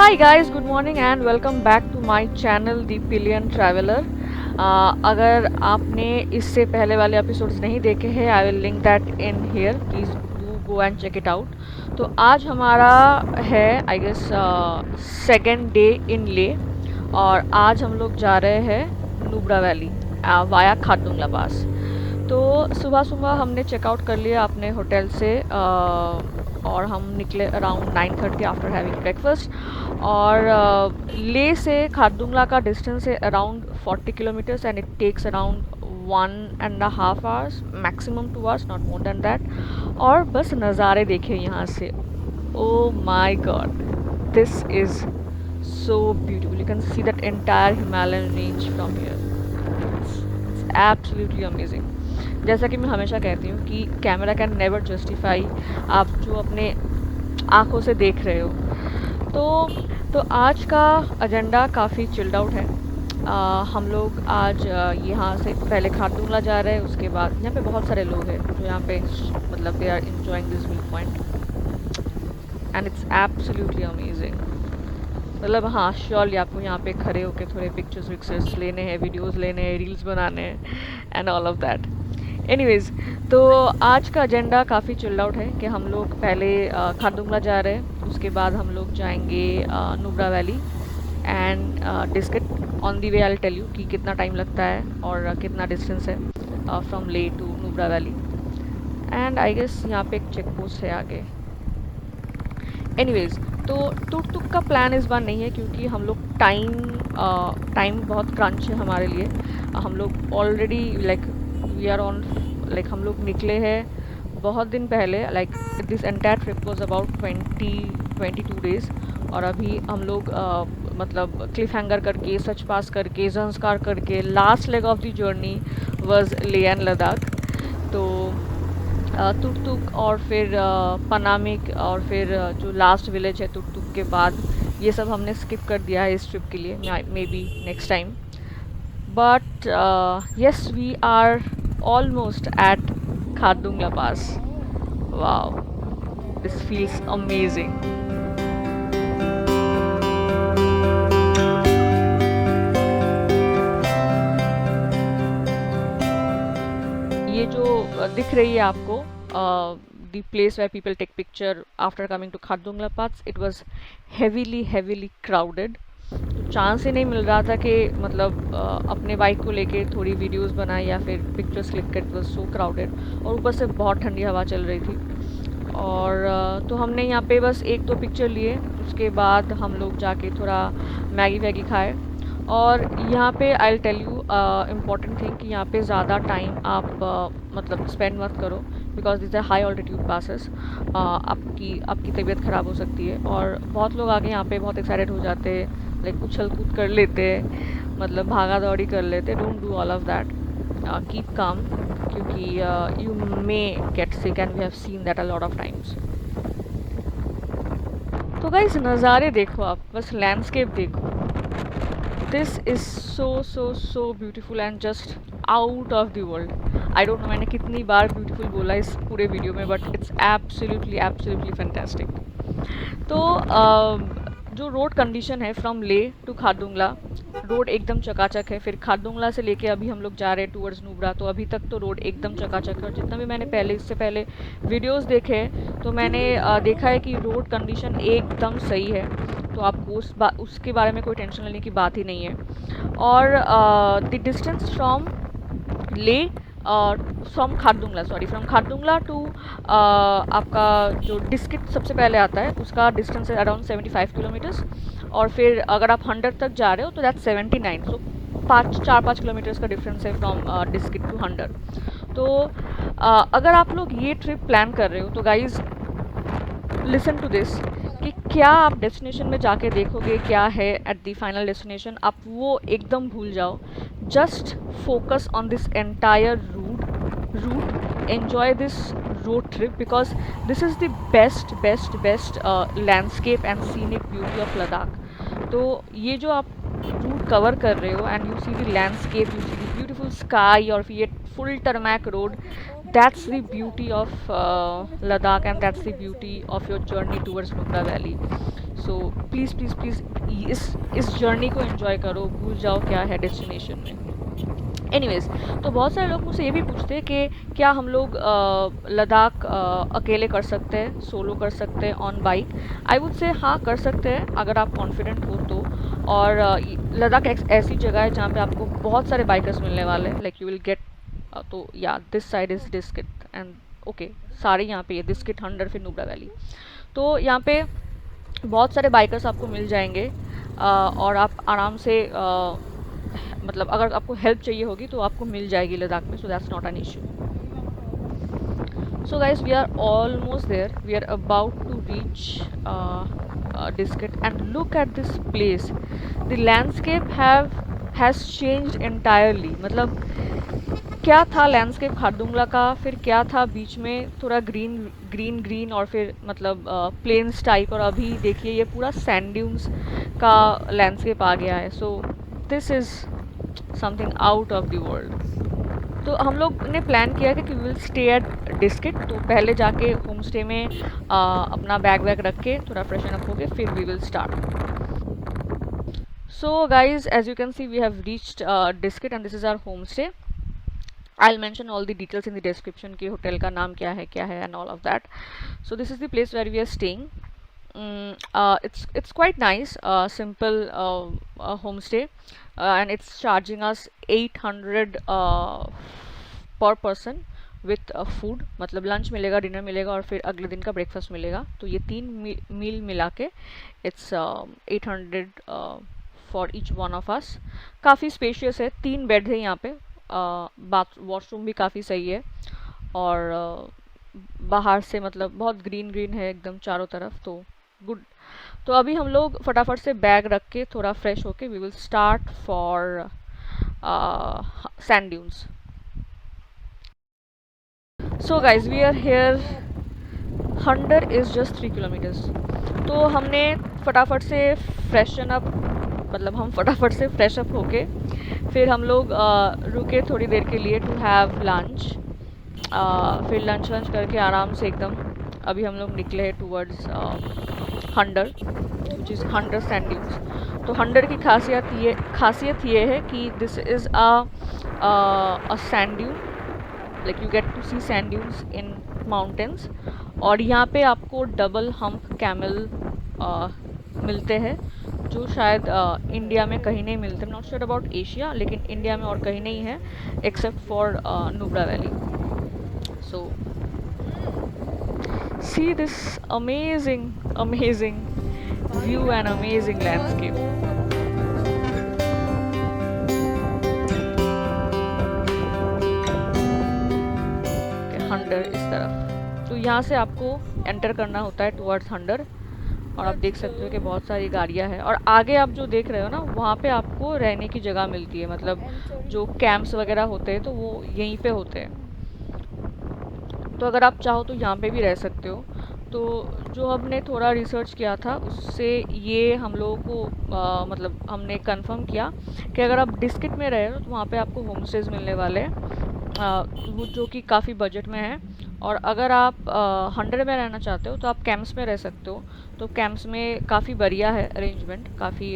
Hi guys, good morning and welcome back to my channel The Pillion Traveler. अगर आपने इससे पहले वाले एपिसोड्स नहीं देखे हैं, I will link that in here, please do go and check it out. तो आज हमारा है I guess second day in Leh, और आज हम लोग जा रहे हैं Nubra valley via Khardungla pass. तो सुबह सुबह हमने चेकआउट कर लिया अपने होटल से, और हम निकले अराउंड 9:30 आफ्टर हैविंग ब्रेकफास्ट. और ले से खारदुंगला का डिस्टेंस है around 40 kilometres and it takes around 1.5 hours, maximum 2 hours, not more than that. और बस नज़ारे देखिए यहाँ से. Oh my God, this is so beautiful. You can see that entire Himalayan range from here. It's absolutely amazing. जैसा कि मैं हमेशा कहती हूँ कि कैमरा कैन नेवर जस्टिफाई आप जो अपने आँखों से देख रहे हो. तो आज का एजेंडा काफ़ी चिल्ड आउट है. हम लोग आज यहाँ से पहले खारदुंगला जा रहे हैं, उसके बाद यहाँ पे बहुत सारे लोग हैं जो यहाँ पे मतलब they are enjoying this view point and it's absolutely amazing. मतलब हाँ, श्योरली आपको यहाँ पे खड़े होके थोड़े पिक्चर्स विक्चर्स लेने हैं, वीडियोस लेने हैं, रील्स बनाने हैं and all of that. Anyways, तो आज का एजेंडा काफ़ी चिल्ड आउट है कि हम लोग पहले खारदुंगला जा रहे हैं, उसके बाद हम लोग जाएंगे Nubra valley and Diskit. On the way I will tell you कि कितना टाइम लगता है और कितना डिस्टेंस है from Leh to Nubra valley. And I guess यहाँ पे एक चेक पोस्ट है आगे. एनीवेज, तो टुक टुक का प्लान इस बार नहीं है क्योंकि हम लोग टाइम बहुत क्रंच है हमारे लिए. हम लोग already like we are on, like हम लोग निकले हैं बहुत दिन पहले. Like this entire trip was about 22 days, और अभी हम लोग मतलब क्लिफ हैंगर करके, सच पास करके, ज़ंस्कार करके, last leg of the journey was ले एंड लद्दाख. तो तुर्तुक और फिर पनामिक और फिर जो लास्ट विलेज है तुर्तुक के बाद, ये सब हमने स्किप कर दिया है इस ट्रिप के लिए. Maybe next time. But yes, we are almost at Khardungla pass. Wow, this feels amazing. ये जो दिख रही है आपको the place where people take picture after coming to Khardungla Pass, it was heavily crowded. तो chance ही नहीं मिल रहा था कि मतलब अपने बाइक को लेके थोड़ी वीडियोस बनाए या फिर पिक्चर्स क्लिक कर. इट वॉज सो क्राउडेड, और ऊपर से बहुत ठंडी हवा चल रही थी. और तो हमने यहाँ पे बस एक दो पिक्चर लिए, उसके बाद हम लोग जाके थोड़ा मैगी वैगी खाए. और यहाँ पे I will tell you important thing कि यहाँ पे ज़्यादा टाइम आप मतलब स्पेंड मत करो, because this are high altitude passes. आपकी तबीयत ख़राब हो सकती है. और बहुत लोग आगे यहाँ पे बहुत एक्साइटेड हो जाते हैं, लाइक उछल कूद कर लेते हैं, मतलब भागा दौड़ी कर लेते. Don't do all of that. Keep calm, क्योंकि you may get sick and we have seen that a lot of times. तो गाइस, नज़ारे देखो आप, बस लैंडस्केप देखो. This is so beautiful and just out of the world. I don't know मैंने कितनी बार beautiful बोला इस पूरे वीडियो में, बट इट्स एब्सोल्युटली फैंटास्टिक. तो जो रोड कंडीशन है from Leh to Khardungla, road एकदम चकाचक है. फिर खारदुंगला से लेके अभी हम लोग जा रहे हैं टूवर्ड्स नुब्रा, तो अभी तक तो रोड एकदम चकाचक है. और जितना भी मैंने इससे पहले वीडियोस देखे हैं, तो मैंने देखा है कि रोड कंडीशन एकदम सही है. तो आपको उसके बारे में कोई टेंशन लेने की बात ही नहीं है. और द डिस्टेंस फ्रॉम ले फ्रॉम खारदुंगला टू आपका जो डिस्किट सबसे पहले आता है, उसका डिस्टेंस है अराउंड 75 किलोमीटर्स. और फिर अगर आप 100 तक जा रहे हो तो दैट 79. सो 4-5 किलोमीटर्स का डिफरेंस है फ्रॉम डिस्किट टू 100. तो अगर आप लोग ये ट्रिप प्लान कर रहे हो तो गाइज लिसन टू दिस, कि क्या आप डेस्टिनेशन में जाके देखोगे क्या है एट द फाइनल डेस्टिनेशन, आप वो एकदम भूल जाओ. Just focus on this entire route. Enjoy this road trip, because this is the best landscape and scenic beauty of Ladakh. तो ये जो आप रूट कवर कर रहे हो and you see the landscape, you see the beautiful sky, और ये full tarmac road, that's the beauty of Ladakh, and that's the beauty of your journey towards Nubra Valley. So please please please इस journey को enjoy करो, भूल जाओ क्या है destination में। एनीवेज, तो बहुत सारे लोग मुझसे ये भी पूछते हैं कि क्या हम लोग लद्दाख अकेले कर सकते हैं, सोलो कर सकते हैं on bike. I would say हाँ, कर सकते हैं अगर आप कॉन्फिडेंट हो तो। और लद्दाख एक ऐसी जगह है जहाँ पे आपको बहुत सारे बाइकर्स मिलने वाले हैं, लाइक यू विल गेट, तो या this side is Diskit and okay, सारे यहाँ पे ये डिस्किट, हंडर, फिर नुब्रा वैली। तो यहाँ पे बहुत सारे बाइकर्स आपको मिल जाएंगे, और आप आराम से मतलब अगर आपको हेल्प चाहिए होगी तो आपको मिल जाएगी लद्दाख में, so that's not an issue. So guys, we are almost there. We are about to reach Diskit, and look at this place. The landscape has changed entirely. मतलब क्या था लैंडस्केप खारदुंगला का, फिर क्या था बीच में थोड़ा ग्रीन ग्रीन ग्रीन, और फिर मतलब प्लेन्स टाइप, और अभी देखिए ये पूरा सैंड ड्यून्स का लैंडस्केप आ गया है। So this is something out of the world. तो हम लोग ने प्लान किया कि we will stay at Diskit, तो पहले जाके होम स्टे में अपना बैग वैग रख के थोड़ा फ्रेशन अप होके फिर we will start. So guys, as you can see we have reached Diskit and this is our home stay. I'll mention all the details in the description कि hotel का नाम क्या है and all of that. So this is the place where we are staying. It's quite nice, simple homestay, and it's charging us 800 per person with food, मतलब lunch मिलेगा, dinner मिलेगा और फिर अगले दिन का ब्रेकफास्ट मिलेगा। तो ये तीन मील मिला के it's 800 for each one of us. काफ़ी स्पेशियस है, 3 बेड है यहाँ पे, बाथ वॉशरूम भी काफ़ी सही है, और बाहर से मतलब बहुत ग्रीन ग्रीन है एकदम चारों तरफ, तो गुड। तो अभी हम लोग फटाफट से बैग रख के थोड़ा फ्रेश होके we will start for sand dunes. So guys, we are here, Hunder is just 3 kilometers. तो हमने फटाफट से फ्रेशन अप, मतलब हम फटाफट से फ्रेश अप होके फिर हम लोग रुके थोड़ी देर के लिए टू हैव लंच। फिर लंच वंच करके आराम से एकदम अभी हम लोग निकले हैं towards Hunder, which is Hunder sand dunes. तो हंडर की खासियत ये है कि this is a sand dune, like you get to see sand dunes in mountains. और यहाँ पे आपको डबल हम्प कैमल मिलते हैं, जो शायद इंडिया में कहीं नहीं मिलते। नॉट श्योर अबाउट एशिया, लेकिन इंडिया में और कहीं नहीं है except for Nubra valley. So see this amazing view and amazing landscape. Hander इस तरफ, तो यहाँ से आपको एंटर करना होता है टुवर्ड्स हंडर, और आप देख सकते हो कि बहुत सारी गाड़ियाँ हैं। और आगे आप जो देख रहे हो ना, वहाँ पे आपको रहने की जगह मिलती है, मतलब जो कैंप्स वगैरह होते हैं तो वो यहीं पे होते हैं। तो अगर आप चाहो तो यहाँ पे भी रह सकते हो। तो जो हमने थोड़ा रिसर्च किया था उससे ये हम लोगों को मतलब हमने कंफर्म किया कि अगर आप डिस्किट में रहे हो तो वहाँ पे आपको होम स्टेज मिलने वाले हैं, वो जो कि काफ़ी बजट में है। और अगर आप 100 में रहना चाहते हो तो आप कैंप्स में रह सकते हो। तो कैंप्स में काफ़ी बढ़िया है अरेंजमेंट, काफ़ी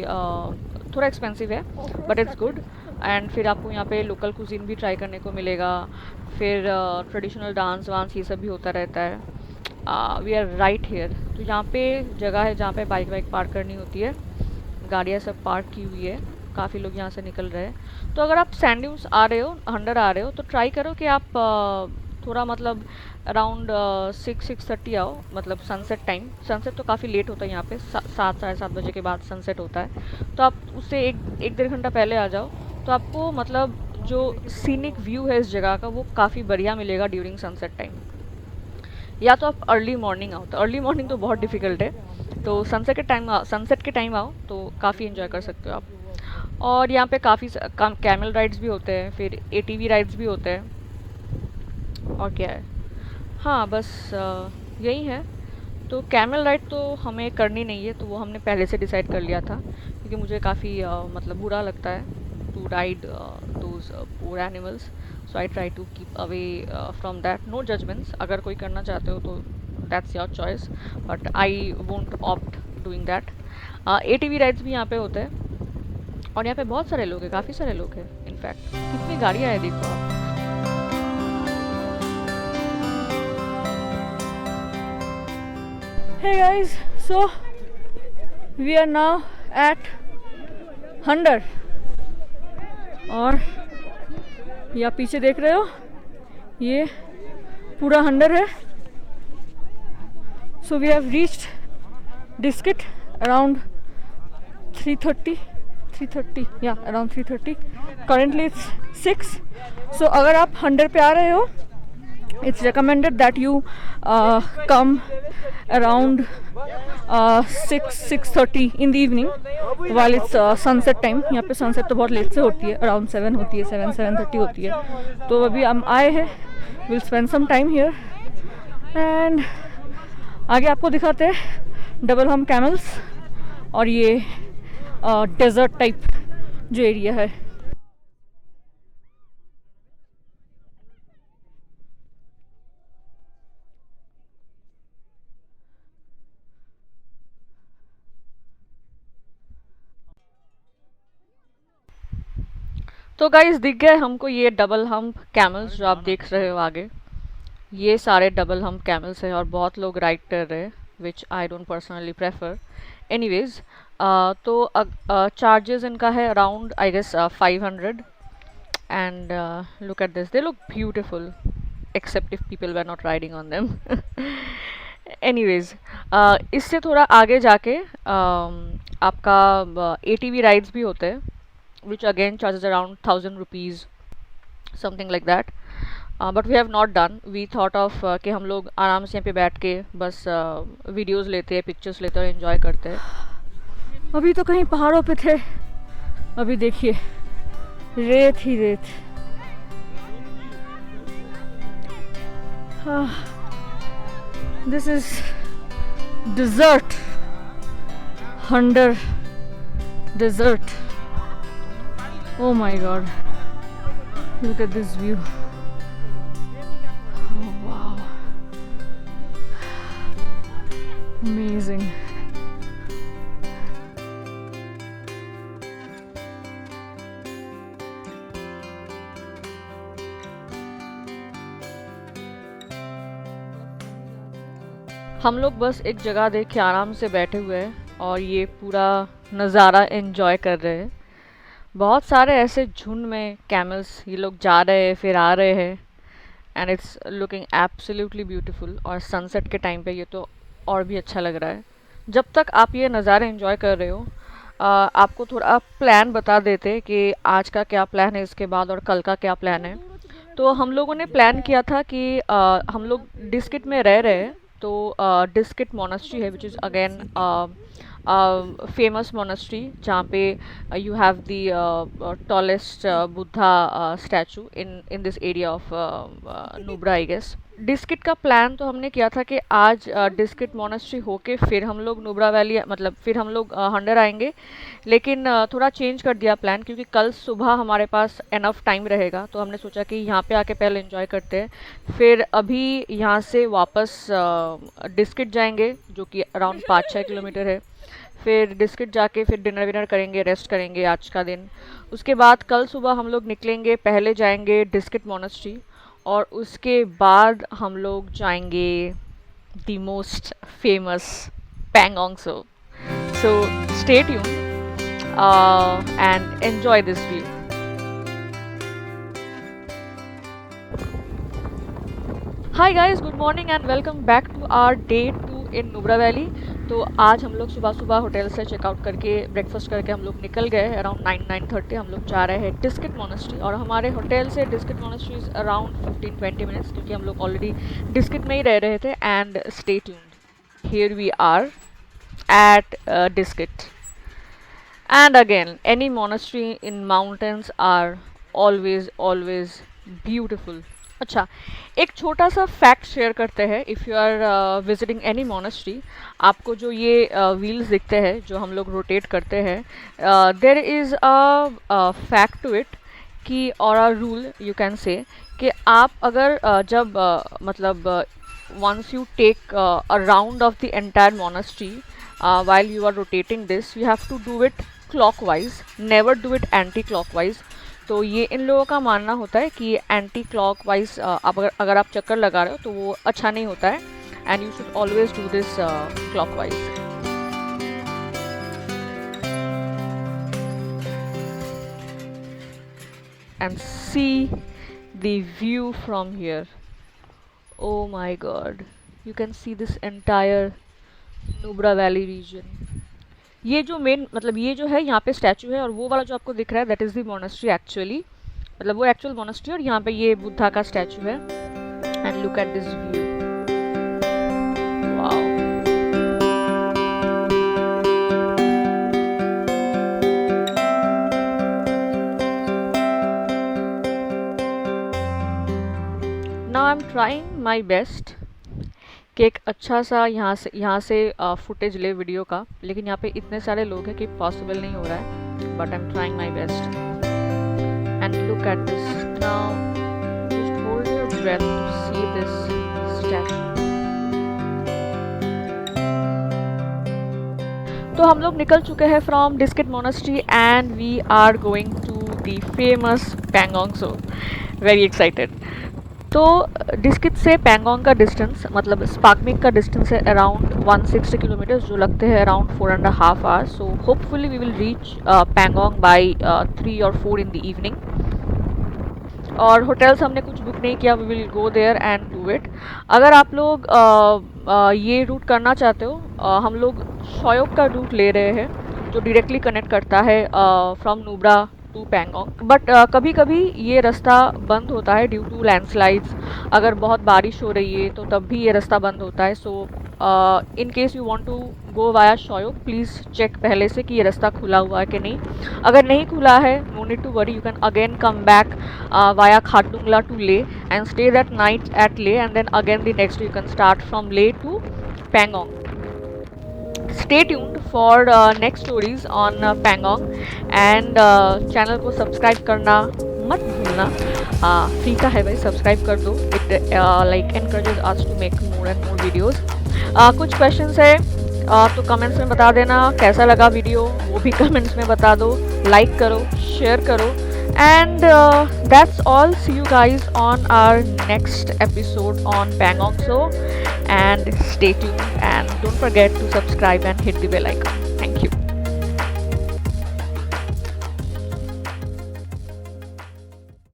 थोड़ा एक्सपेंसिव है बट इट्स गुड। एंड फिर आपको यहाँ पे लोकल कुजीन भी ट्राई करने को मिलेगा, फिर ट्रेडिशनल डांस वांस ये सब भी होता रहता है। वी आर राइट हेयर, तो यहाँ पे जगह है जहाँ पे बाइक वाइक पार्क करनी होती है, गाड़ियाँ सब पार्क की हुई है, काफ़ी लोग यहाँ से निकल रहे हैं। तो अगर आप सैंड ड्यून्स आ रहे हो, हंडर आ रहे हो, तो ट्राई करो कि आप थोड़ा मतलब अराउंड 6-6:30 आओ, मतलब सनसेट टाइम। सनसेट तो काफ़ी लेट होता है यहाँ पे, 7-7:30 बजे के बाद सनसेट होता है। तो आप उससे एक 1.5 घंटा पहले आ जाओ, तो आपको मतलब जो सीनिक व्यू है इस जगह का वो काफ़ी बढ़िया मिलेगा ड्यूरिंग सनसेट टाइम। या तो आप अर्ली मॉर्निंग आओ, तो अर्ली मॉर्निंग तो बहुत डिफ़िकल्ट है, तो सनसेट के टाइम आओ तो काफ़ी इन्जॉय कर सकते हो आप। और यहाँ पे काफ़ी कैमल राइड्स भी होते हैं, फिर ATV राइड्स भी होते हैं, और क्या है, हाँ बस यही है। तो कैमल राइड तो हमें करनी नहीं है, तो वो हमने पहले से डिसाइड कर लिया था, क्योंकि मुझे काफ़ी मतलब बुरा लगता है to ride those poor animals. So I try to keep away from that. No judgments, अगर कोई करना चाहते हो तो that's your choice, but I won't opt doing that. ATV rides भी यहाँ पे होते हैं और यहाँ पे बहुत सारे लोग हैं, काफ़ी सारे लोग हैं इनफैक्ट। कितनी गाड़ियाँ हैं देखो आप। Hey guys, so we are now at hander और ये आप पीछे देख रहे हो ये पूरा हंडर है। So we have reached Diskit around 3:30 या अराउंड 3:30। Currently it's 6। सो अगर आप हंडर पे आ रहे हो, it's recommended that you come around 6:30 in the evening while it's sunset time। यहाँ पे सनसेट तो बहुत लेट से होती है, अराउंड 7 होती है, 7:30 होती है। तो अभी हम आए हैं, will spend some time here and आगे आपको दिखाते हैं डबल हम्प कैमल्स और ये डेजर्ट टाइप जो एरिया है। तो गाइस दिख गए हमको ये डबल हम्प कैमल्स जो आप देख रहे हो आगे। ये सारे डबल हम्प कैमल्स हैं और बहुत लोग राइड कर रहे हैं, which I don't personally prefer. Anyways तो चार्जेस इनका है around I guess 500 and look at this, they look beautiful except if people were not riding on them. Anyways इससे थोड़ा आगे जाके आपका ATV राइड्स भी होते हैं which again charges around 1000 rupees, something like that, but we have not done। we thought of कि हम लोग आराम से यहाँ पे बैठ के बस वीडियोस लेते हैं, पिक्चर्स लेते हैं और एंजॉय करते हैं। अभी तो कहीं पहाड़ों पे थे, अभी देखिए रेत ही रेत। This is desert, Hunder desert. Oh my god, look at this view. Oh wow, amazing। हम लोग बस एक जगह देख के आराम से बैठे हुए हैं और ये पूरा नज़ारा एंजॉय कर रहे हैं। बहुत सारे ऐसे झुंड में कैमल्स ये लोग जा रहे हैं फिर आ रहे हैं and it's looking absolutely beautiful. और सनसेट के टाइम पे ये तो और भी अच्छा लग रहा है। जब तक आप ये नज़ारे एंजॉय कर रहे हो आपको थोड़ा प्लान बता देते कि आज का क्या प्लान है इसके बाद और कल का क्या प्लान है। तो हम लोगों ने प्लान किया था कि हम लोग डिस्किट में रह रहे हैं, तो डिस्किट मोनास्ट्री है which is again famous monastery जहाँ पे you have the tallest Buddha statue in this area of Nubra I guess. Diskit का प्लान तो हमने किया था कि आज डिस्किट मोनास्ट्री होके फिर हम लोग नुब्रा वैली मतलब फिर हम लोग हंडर आएंगे, लेकिन थोड़ा चेंज कर दिया प्लान क्योंकि कल सुबह हमारे पास एनफ टाइम रहेगा। तो हमने सोचा कि यहाँ पे आके पहले एंजॉय करते हैं, फिर अभी यहाँ से वापस डिस्किट जाएंगे जो कि अराउंड 5-6 किलोमीटर है। फिर डिस्किट जाके फिर डिनर विनर करेंगे, रेस्ट करेंगे आज का दिन। उसके बाद कल सुबह हम लोग निकलेंगे, पहले जाएंगे डिस्किट मोनास्ट्री और उसके बाद हम लोग जाएंगे the most famous Pangong Tso. So stay tuned and enjoy this view. Hi guys, good morning and welcome back to our day 2 in Nubra valley. तो आज हम लोग सुबह सुबह होटल से चेकआउट करके ब्रेकफास्ट करके हम लोग निकल गए अराउंड 9-9:30। हम लोग जा रहे हैं डिस्किट मोनास्ट्री और हमारे होटल से Diskit monastery is around 15-20 minutes क्योंकि हम लोग ऑलरेडी डिस्किट में ही रह रहे थे। And stay tuned, here we are at Diskit. And again any monastery in mountains are always beautiful. अच्छा, एक छोटा सा फैक्ट शेयर करते हैं। If you are visiting any monastery, आपको जो ये व्हील्स दिखते हैं जो हम लोग रोटेट करते हैं, there is a fact to it कि और a rule you can say कि आप अगर जब मतलब once you take a round of the entire monastery, while you are rotating this, you have to do it clockwise, never do it anti-clockwise. तो ये इन लोगों का मानना होता है कि एंटी क्लॉकवाइज अगर आप चक्कर लगा रहे हो तो वो अच्छा नहीं होता है, and you should always do this clockwise. And see the view from here. Oh my god, you can see this entire Nubra Valley region. ये जो मेन मतलब ये जो है यहाँ पे स्टैचू है, और वो वाला जो आपको दिख रहा है that is the monastery actually, मतलब वो एक्चुअल मोनेस्ट्री, और यहाँ पे ये बुद्धा का स्टैचू है. And look at this view. Wow. Now I am trying my best कि एक अच्छा सा यहाँ से फुटेज ले वीडियो का, लेकिन यहाँ पे इतने सारे लोग हैं कि पॉसिबल नहीं हो रहा है, but I am trying my best. And look at this. Now just hold your breath to see this statue. तो हम लोग निकल चुके हैं from Diskit monastery and we are going to the famous Pangong Tso. Very excited. तो डिस्किट से पैंगोंग का डिस्टेंस मतलब स्पाकमिक का डिस्टेंस है अराउंड 160 किलोमीटर, जो लगते हैं around 4.5 hours. So hopefully we will reach Pangong by 3 or 4 in the evening. और होटल्स हमने कुछ बुक नहीं किया, we will go there and do it. अगर आप लोग ये रूट करना चाहते हो, हम लोग शोयोक का रूट ले रहे हैं जो डायरेक्टली कनेक्ट करता है from Nubra to Pangong. But कभी कभी ये रास्ता बंद होता है ड्यू टू लैंडस्लाइड्स. अगर बहुत बारिश हो रही है तो तब भी ये रास्ता बंद होता है. So in case you want to go via Shyok, please check पहले से कि ये रास्ता खुला हुआ है कि नहीं. अगर नहीं खुला है, no need to worry, you can again come back via Khardungla to Leh and stay that night at Leh, and then again the next you can start from Leh to Pangong. Stay tuned for next stories on Pangong, and channel को subscribe करना मत भूलना. Free का है भाई, subscribe कर दो. It like encourages us to make more and more videos. कुछ क्वेश्चंस है तो कमेंट्स में बता देना. कैसा लगा वीडियो वो भी कमेंट्स में बता दो. लाइक करो, शेयर करो, and that's all. See you guys on our next episode on Pangong So, and stay tuned and don't forget to subscribe and hit the bell icon.